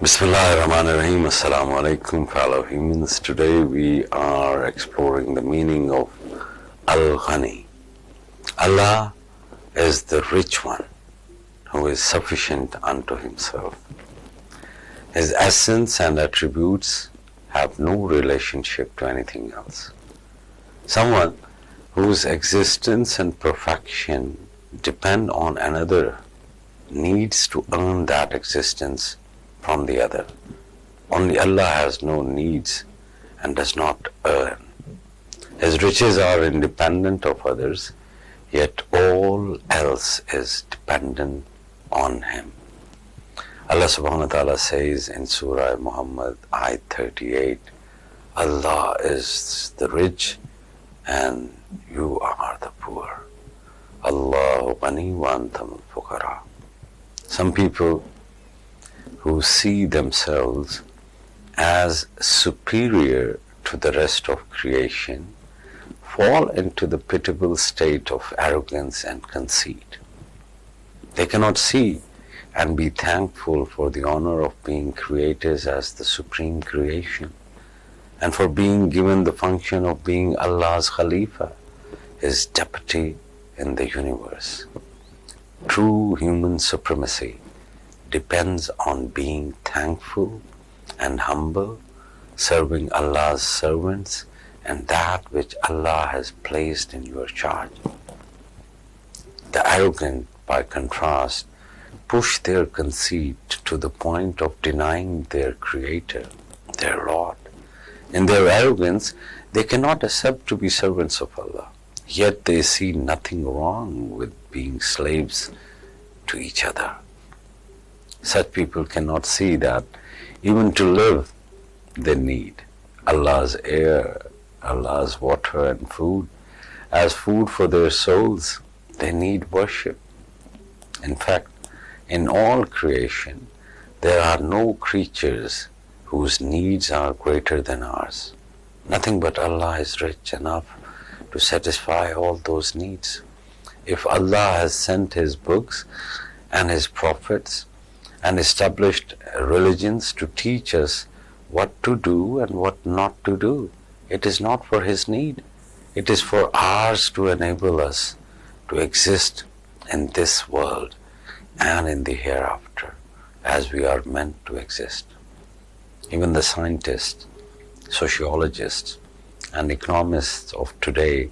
Bismillahirrahmanirrahim. Assalamu alaikum, fellow humans. Today we are exploring the meaning of Ghani. Allah is the rich one who is sufficient unto himself. His essence and attributes have no relationship to anything else. Someone whose existence and perfection depend on another needs to earn that existence from the other. Only Allah has no needs and does not earn. His riches are independent of others, yet all else is dependent on Him. Allah subhanahu wa ta'ala says in Surah Muhammad, ayat 38, Allah is the rich and you are the poor. Allahu Ghani wa antum al-fuqara. Some people who see themselves as superior to the rest of creation fall into the pitiable state of arrogance and conceit. They cannot see and be thankful for the honor of being created as the supreme creation and for being given the function of being Allah's Khalifa, His deputy in the universe. True human supremacy depends on being thankful and humble, serving Allah's servants and that which Allah has placed in your charge. The arrogant, by contrast, push their conceit to the point of denying their Creator, their Lord. In their arrogance, they cannot accept to be servants of Allah, yet they see nothing wrong with being slaves to each other. Such people cannot see that even to live they need Allah's air, Allah's water and food. As food for their souls, they need worship. In fact, in all creation, there are no creatures whose needs are greater than ours. Nothing but Allah is rich enough to satisfy all those needs. If Allah has sent His books and His prophets and established religions to teach us what to do and what not to do, it is not for His need. It is for ours to enable us to exist in this world and in the hereafter as we are meant to exist. Even the scientists, sociologists, and economists of today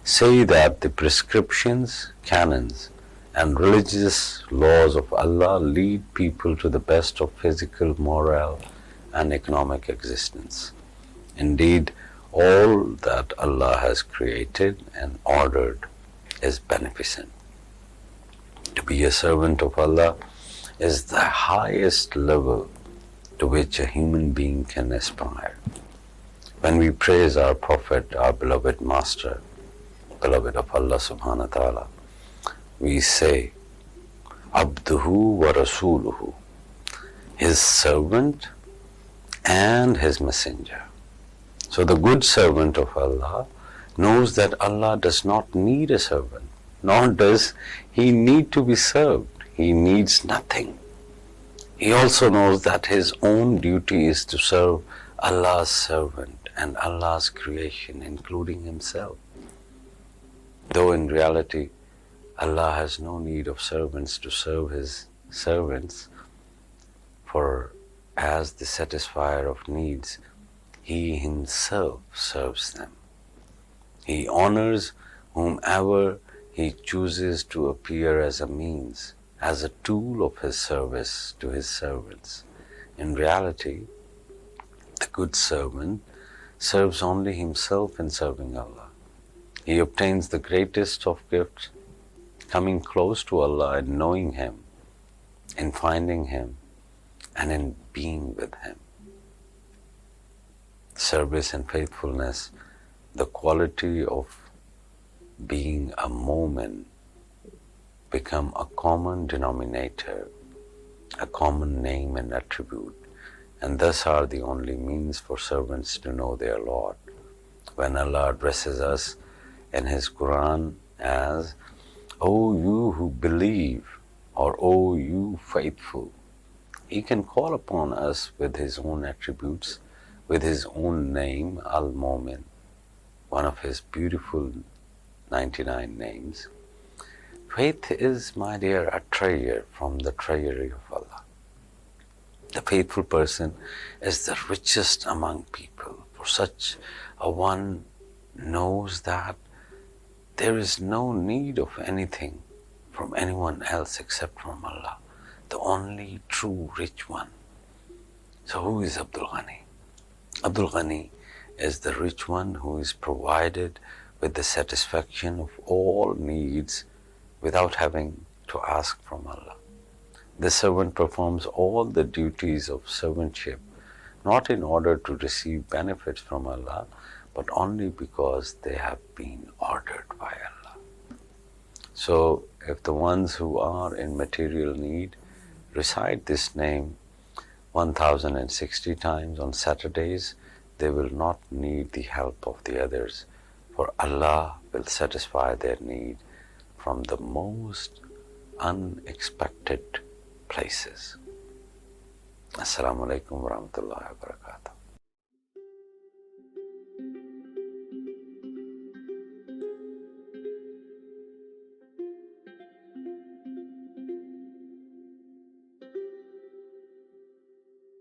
say that the prescriptions, canons, and religious laws of Allah lead people to the best of physical, moral, and economic existence. Indeed, all that Allah has created and ordered is beneficent. To be a servant of Allah is the highest level to which a human being can aspire. When we praise our Prophet, our beloved Master, beloved of Allah subhanahu wa ta'ala, we say, Abduhu wa Rasuluhu, His servant and His messenger. So the good servant of Allah knows that Allah does not need a servant, nor does he need to be served. He needs nothing. He also knows that his own duty is to serve Allah's servant and Allah's creation, including himself. Though in reality, Allah has no need of servants to serve His servants, for as the satisfier of needs, He Himself serves them. He honors whomever He chooses to appear as a means, as a tool of His service to His servants. In reality, the good servant serves only himself in serving Allah. He obtains the greatest of gifts, coming close to Allah and knowing Him, in finding Him, and in being with Him. Service and faithfulness, the quality of being a mu'min, become a common denominator, a common name and attribute, and thus are the only means for servants to know their Lord. When Allah addresses us in His Quran as, O you who believe, or O you faithful, He can call upon us with His own attributes, with His own name, Al-Mu'min, one of His beautiful 99 names. Faith is, my dear, a treasure from the treasury of Allah. The faithful person is the richest among people, for such a one knows that there is no need of anything from anyone else except from Allah, the only true rich one. So who is Abdul Ghani? Abdul Ghani is the rich one who is provided with the satisfaction of all needs without having to ask from Allah. The servant performs all the duties of servantship not in order to receive benefits from Allah, but only because they have been ordered by Allah. So if the ones who are in material need recite this name 1060 times on Saturdays, they will not need the help of the others, for Allah will satisfy their need from the most unexpected places. Assalamu alaikum wa rahmatullahi wa barakatuh.